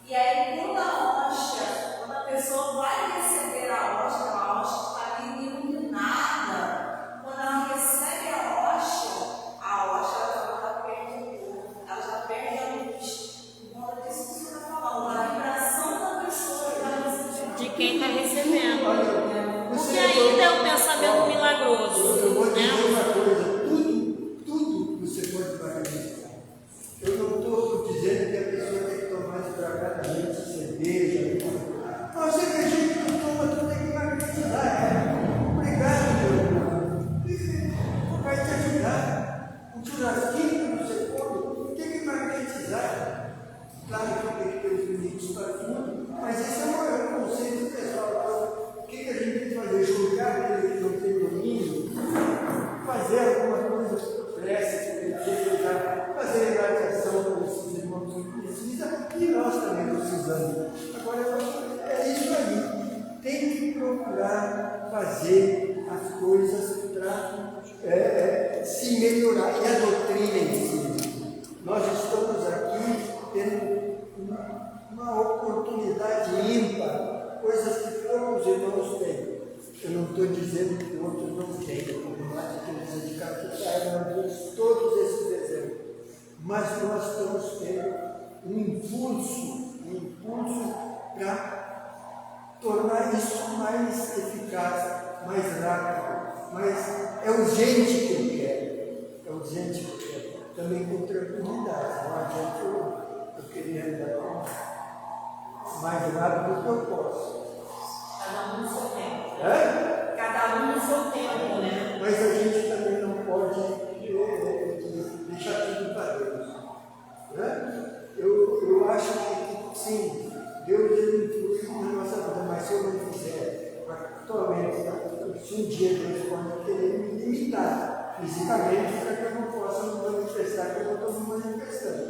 e aí quando a pessoa vai receber a hóstia está ali iluminada. Quando ela recebe a hóstia ela já perde o corpo, ela já perde a luz. Por conta disso que você está falando, a vibração da pessoa que está recebendo. De quem está recebendo. Porque ainda é um pensamento milagroso. Eu vou dizer né? uma coisa, tudo você pode magnetizar. Eu não estou dizendo que a pessoa tem que tomar desbragadamente cerveja. A cervejinha que tu toma, tu tem que magnetizar. Obrigado, Deus. Vai te ajudar. O churrasquinho que você come, tem que magnetizar. Claro que tem que ter os limites para tudo, mas esse é o conceito pessoal. Então, o que a gente tem que fazer? Julgar aquele que não tem domínio, fazer alguma coisa, prece, fazer irradiação para esses irmãos que precisam, e nós também precisamos. Agora, é isso aí. Tem que procurar fazer as coisas para se melhorar. E a doutrina em si. Nós estamos aqui tendo uma oportunidade ímpar, coisas que poucos irmãos têm. Eu não estou dizendo que outros não têm, como nós aqueles indicados que todos esses exemplos. Mas nós estamos tendo um impulso para tornar isso mais eficaz, mais rápido, mas é urgente que eu quero, também com tranquilidade, não adianta eu queria andar mais rápido do que eu posso. Cada um no seu tempo. Cada um no seu tempo, né? Mas a gente também não pode deixar tudo para Deus. Eu acho que sim, Deus ele influi na nossa vida, mas se eu não fizer, atualmente, se um dia Deus pode querer me limitar fisicamente para que eu não possa me manifestar, que eu não estou me manifestando.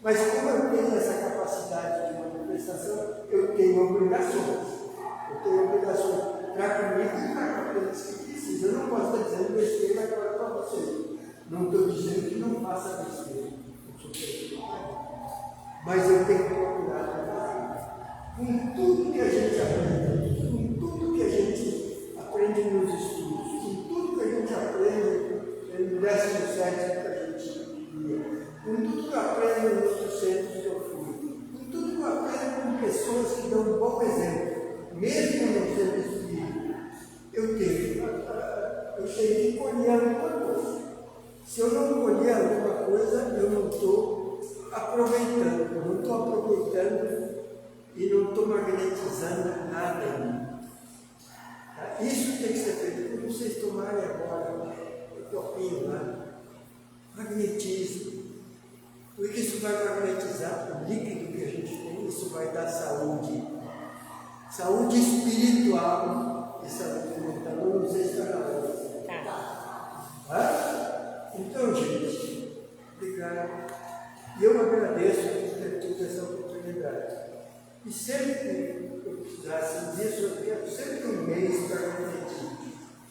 Mas como eu tenho essa capacidade de manifestação, eu tenho obrigações. Para comigo e para aqueles que precisam. Eu não posso estar dizendo besteira agora para vocês. Não estou dizendo que não faça besteira. Mas eu tenho que procurar fazer. Com tudo que a gente aprende, com tudo que a gente aprende nos estudos, com tudo que a gente aprende no 17º que a gente via, com tudo que eu aprendo nos outros centros que eu fui, com tudo que eu aprendo com pessoas que dão um bom exemplo, mesmo não sendo espírito, eu tenho que colher alguma coisa. Se eu não colher alguma coisa, eu não estou aproveitando, e não estou magnetizando nada em mim. Isso tem que ser feito. Quando vocês tomarem agora o copinho lá, magnetize, porque isso vai magnetizar o líquido que a gente tem, isso vai dar saúde. Saúde espiritual e saúde mental. Eu não sei se está na hora. Então, gente, obrigado. E eu agradeço por ter tido essa oportunidade. E sempre que eu precisasse disso, eu quero sempre um mês para refletir.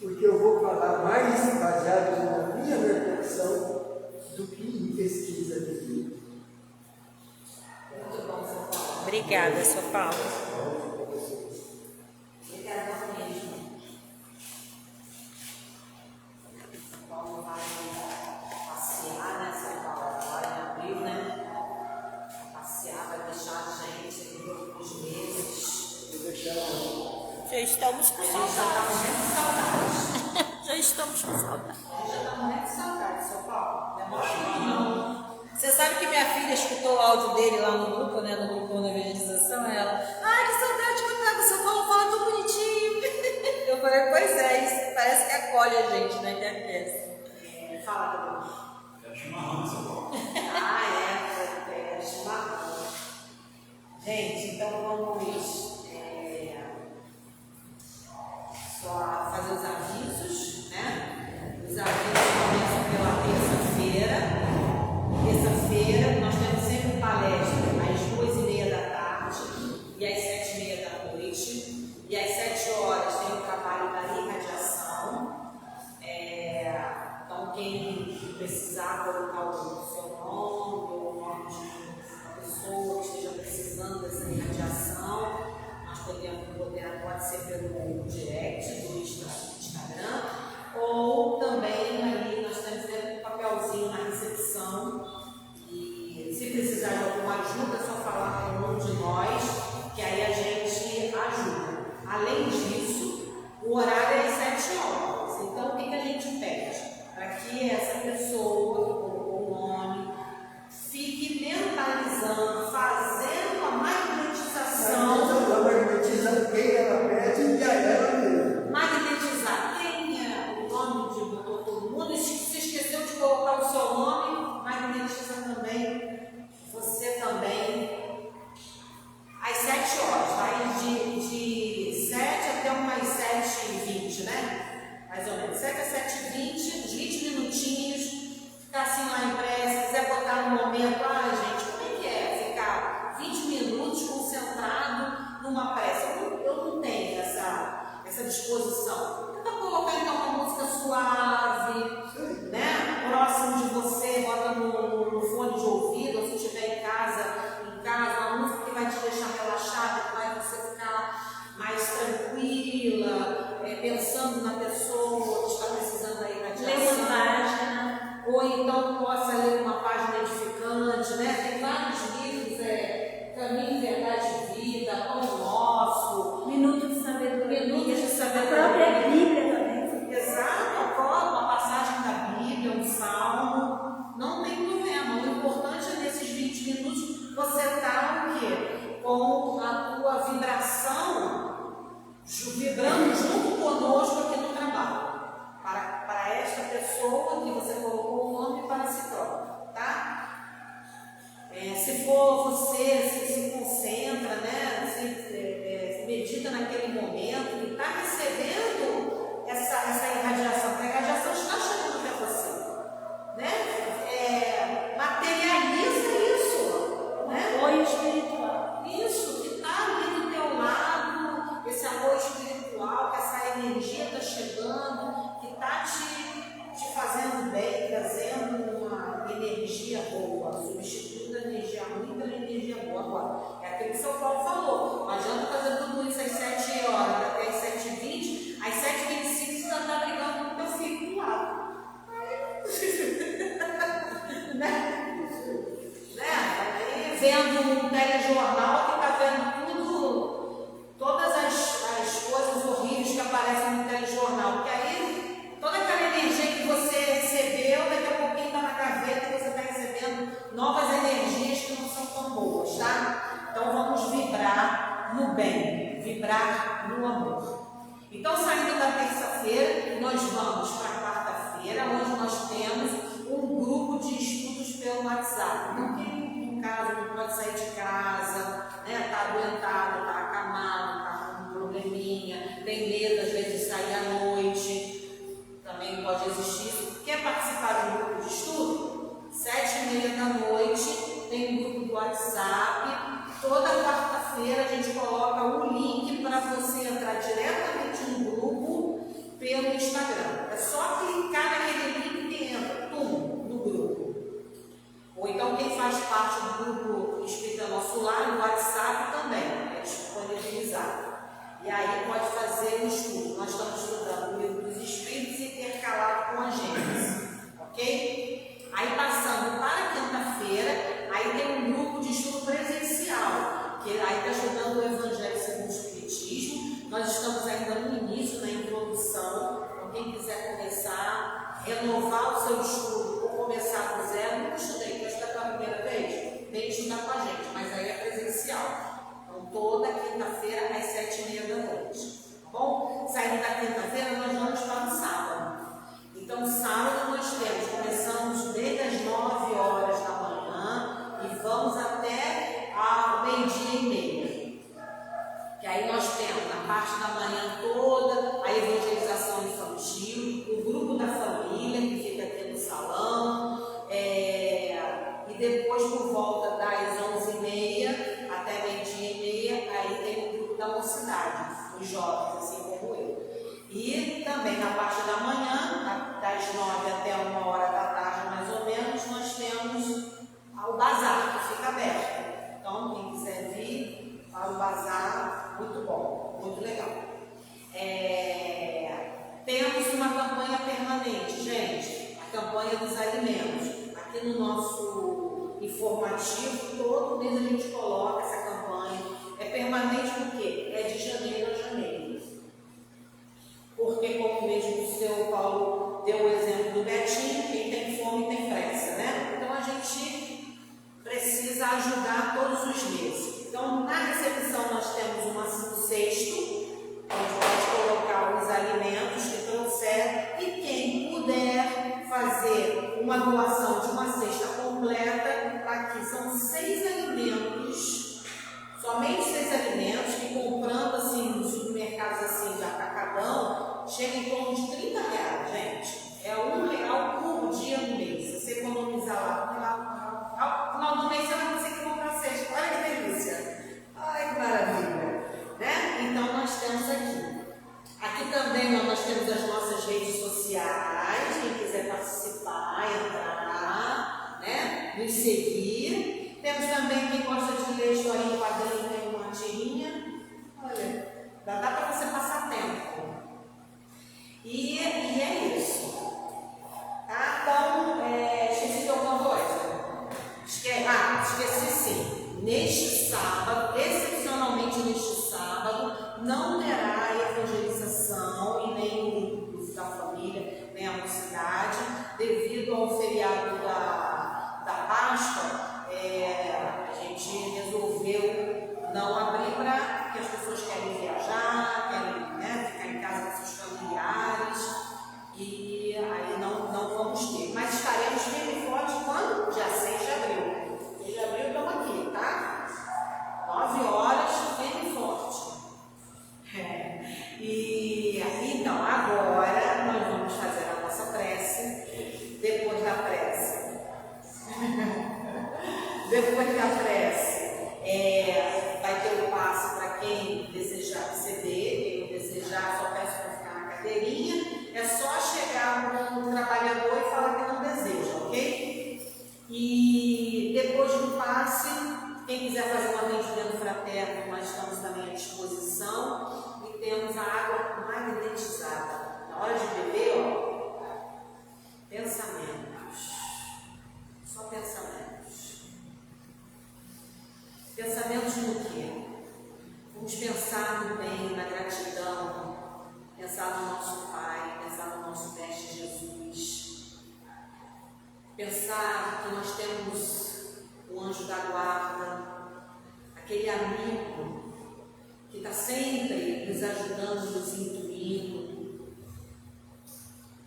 Porque eu vou falar mais baseado na minha reflexão do que em pesquisa de livro. Obrigada, Sr. Paulo. Paulo vai passear, né? São Paulo, agora em abril, né? Passear. deixado, gente, uns meses. Já estamos com saudade. Já estamos com saudade. Já está morrendo de saudade, São Paulo. Demora um pouquinho. Você sabe que minha filha escutou o áudio dele lá no grupo, né? No grupo da evangelização, ela, ai, que saudade que eu tava, São Paulo fala tão bonitinho. Eu falei, pois é, isso parece que acolhe a gente, né? Que aquece. Fala, Gabriel. É chimarrão, São Paulo. É chimarrão. Gente, então vamos só fazer os avisos, né? Os avisos começam pela terça-feira. Terça-feira nós temos sempre palestra às 2h30 da tarde e às 7h30 da noite. E às 7 horas tem o trabalho da irradiação. Então quem precisar colocar o seu nome ou o nome de uma pessoa que esteja precisando dessa irradiação, nós podemos poder, pode ser pelo direct do Instagram, ou também ali nós temos um papelzinho na recepção. E se precisar de alguma ajuda, é só falar com um de nós, que aí a gente ajuda. Além disso, o horário é às 7 horas. Então, o que a gente pede? Para que essa pessoa que colocou o nome fique mentalizando, fazendo a magnetização. Magnetizando quem ela pede e a ela mesmo. Magnetizar quem é o nome de todo mundo. E se esqueceu de colocar o seu nome, magnetiza também. Você também. Às 7 horas, tá? De 7 até umas 7h20, né? Mais ou menos. 7 a 7h20, uns 20 minutinhos. Ficar assim lá em prece. Se quiser botar no momento, gente, como é que é? Ficar 20 minutos concentrado numa prece. Eu não tenho essa disposição. Tenta colocar então uma música suave, né? Próximo de você, bota no fone de ouvido, ou se estiver em casa, uma música que vai te deixar relaxada, que vai você ficar mais tranquila, pensando na pessoa que está precisando da irradiação. Ler uma página. Ou então possa ler uma página edificante, né? Tem vários livros, Caminho, Verdade e Vida, Pão Nosso, Minuto de sabedoria. Minutos de A Sabedoria. própria Bíblia também. Exato, uma passagem da Bíblia, um salmo, não tem problema. O importante é nesses 20 minutos você estar o quê? Com a tua vibração vibrando junto conosco aqui no trabalho. Para esta pessoa que você colocou o nome para si próprio, tá? Se for você, se concentra, né? Se medita naquele momento e está recebendo essa irradiação, porque a irradiação está chegando até você, né? Materializa isso, né? Apoio espiritual. Isso, que está ali do teu lado, esse apoio espiritual, que essa energia está chegando, que está te fazendo bem, trazendo uma energia boa, substituindo a energia ruim pela energia boa. Agora, é aquilo que o São Paulo falou, não adianta fazer tudo isso às 7 horas, até às 7h20, às 7h25 você já está brigando com o teu filho do lado. Né? Aí, vendo um telejornal que está vendo todas as coisas horríveis que aparecem no telejornal, porque aí toda aquela energia que você recebeu, daqui a pouquinho está na gaveta e você está recebendo novas energias que não são tão boas, tá? Então vamos vibrar no bem, vibrar no amor. Então, saindo da terça-feira, nós vamos para a quarta-feira, onde nós temos um grupo de estudos pelo WhatsApp. Então, quem, no caso, não pode sair de casa, né? Está adoentado, está acamado, está com um probleminha, tem medo às vezes de sair à noite, também pode existir isso. Quer participar de um grupo de estudo? 7h30 da noite, tem um grupo do WhatsApp. Toda quarta-feira a gente coloca o link para você entrar diretamente no grupo pelo Instagram. É só clicar naquele link que entra, no grupo. Ou então quem faz parte do grupo Espírita Nosso Lar, no WhatsApp também, é disponibilizado. E aí pode fazer um estudo. Nós estamos estudando o livro dos Espíritos intercalado com a Gênesis, ok? Aí passando para quinta-feira, aí tem um grupo de estudo presencial. quem quiser começar, renovar o seu estudo ou começar do zero, nunca estudei, quer estudar pela primeira vez? Vem estudar com a gente, mas aí é presencial. Então, toda quinta-feira às 7h30, tá bom? Saindo da quinta-feira, nós vamos para o sábado. Então, sábado nós começamos desde as 9 horas da manhã e vamos até ao 12h30. Que aí nós temos na parte da manhã toda a evangelização infantil, o grupo da família que fica aqui no salão, e depois por volta das 11h30 até 12h30, aí tem o grupo da mocidade, os jovens, assim como eu. E também na parte da manhã, das 9 até 1h da tarde mais ou menos, nós temos o bazar que fica aberto. Então, quem quiser vir para o bazar, muito bom, muito legal. Temos uma campanha permanente, gente, a campanha dos alimentos. Aqui no nosso informativo, todo mês a gente coloca essa campanha. É permanente porque é de janeiro a janeiro. Porque, como mesmo o seu Paulo deu o exemplo do Betinho, quem tem fome tem pressa, né? Então a gente precisa ajudar todos os meses. Então, na recepção nós temos um cesto, onde pode colocar os alimentos que trouxer, e quem puder fazer uma doação de uma cesta completa, aqui são 6 alimentos, somente 6 alimentos, que comprando assim nos supermercados assim de atacadão, chega em torno de R$30, gente. É R$1 por dia no mês. Se você economizar lá, ao final do mês você vai conseguir comprar cesta. Olha que delícia! Ai, que maravilha! Né? Então nós temos aqui. Aqui também nós temos as nossas redes sociais. Quem quiser participar, entrar, né? Nos seguir. Temos também quem gosta de ler historinha em quadrinho, tem uma tirinha. Olha, dá para você passar tempo. E é isso. Tá? Então, esqueci de alguma coisa. Esqueci sim. Neste sábado, excepcionalmente neste sábado, não terá evangelização e nem o grupo da família, nem a mocidade, devido ao feriado da Páscoa. A gente resolveu não abrir para que as pessoas querem viajar, querem, né, ficar em casa com seus familiares, e aí não vamos ter. Mas estaremos firme e forte quando? Dia 6 de abril. 6 de abril estamos aqui, tá? 9 horas, firme e forte. Então, agora nós vamos fazer a nossa prece. Depois da prece. Vai ter o passe para quem desejar receber. Quem não desejar, só peço para ficar na cadeirinha. É só chegar no trabalhador e falar que não deseja, ok? E depois do passe, quem quiser fazer um atendimento fraterno, nós estamos também à disposição. E temos a água magnetizada. Na hora de beber, pensamentos. Só pensamentos. Pensamentos no quê? Vamos pensar no bem, na gratidão, pensar no nosso Pai, pensar no nosso Mestre Jesus, pensar que nós temos o anjo da guarda, aquele amigo que está sempre nos ajudando, nos intuindo.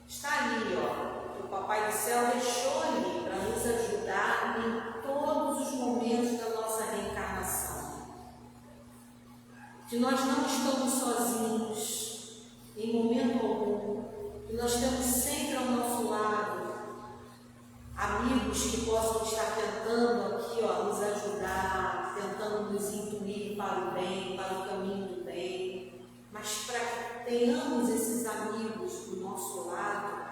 Está ali, que o Papai do Céu deixou ali para nos ajudar em todos os momentos da nossa reencarnação. Que nós não estamos sozinhos em momento algum, que nós temos sempre ao nosso lado amigos que possam estar tentando aqui, nos ajudar, tentando nos intuir para o bem, para o caminho do bem. Mas para que tenhamos esses amigos do nosso lado,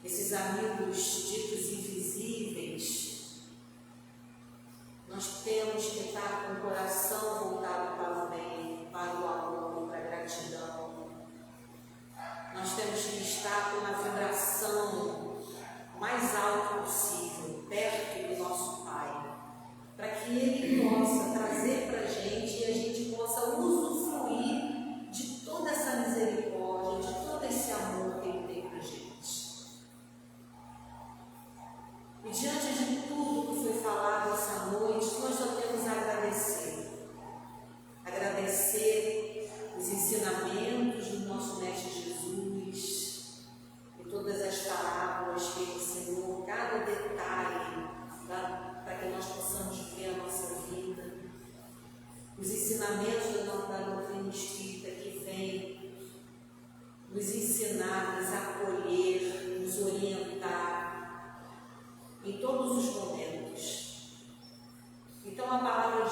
esses amigos ditos invisíveis, nós temos que estar com o coração voltado para o bem, para o amor, para a gratidão. Nós temos que estar com a vibração mais alta possível, perto do nosso Pai, para que Ele possa trazer para a gente e a gente possa usufruir de toda essa misericórdia, de todo esse amor,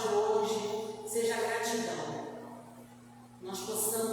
de hoje seja gratidão. Nós possamos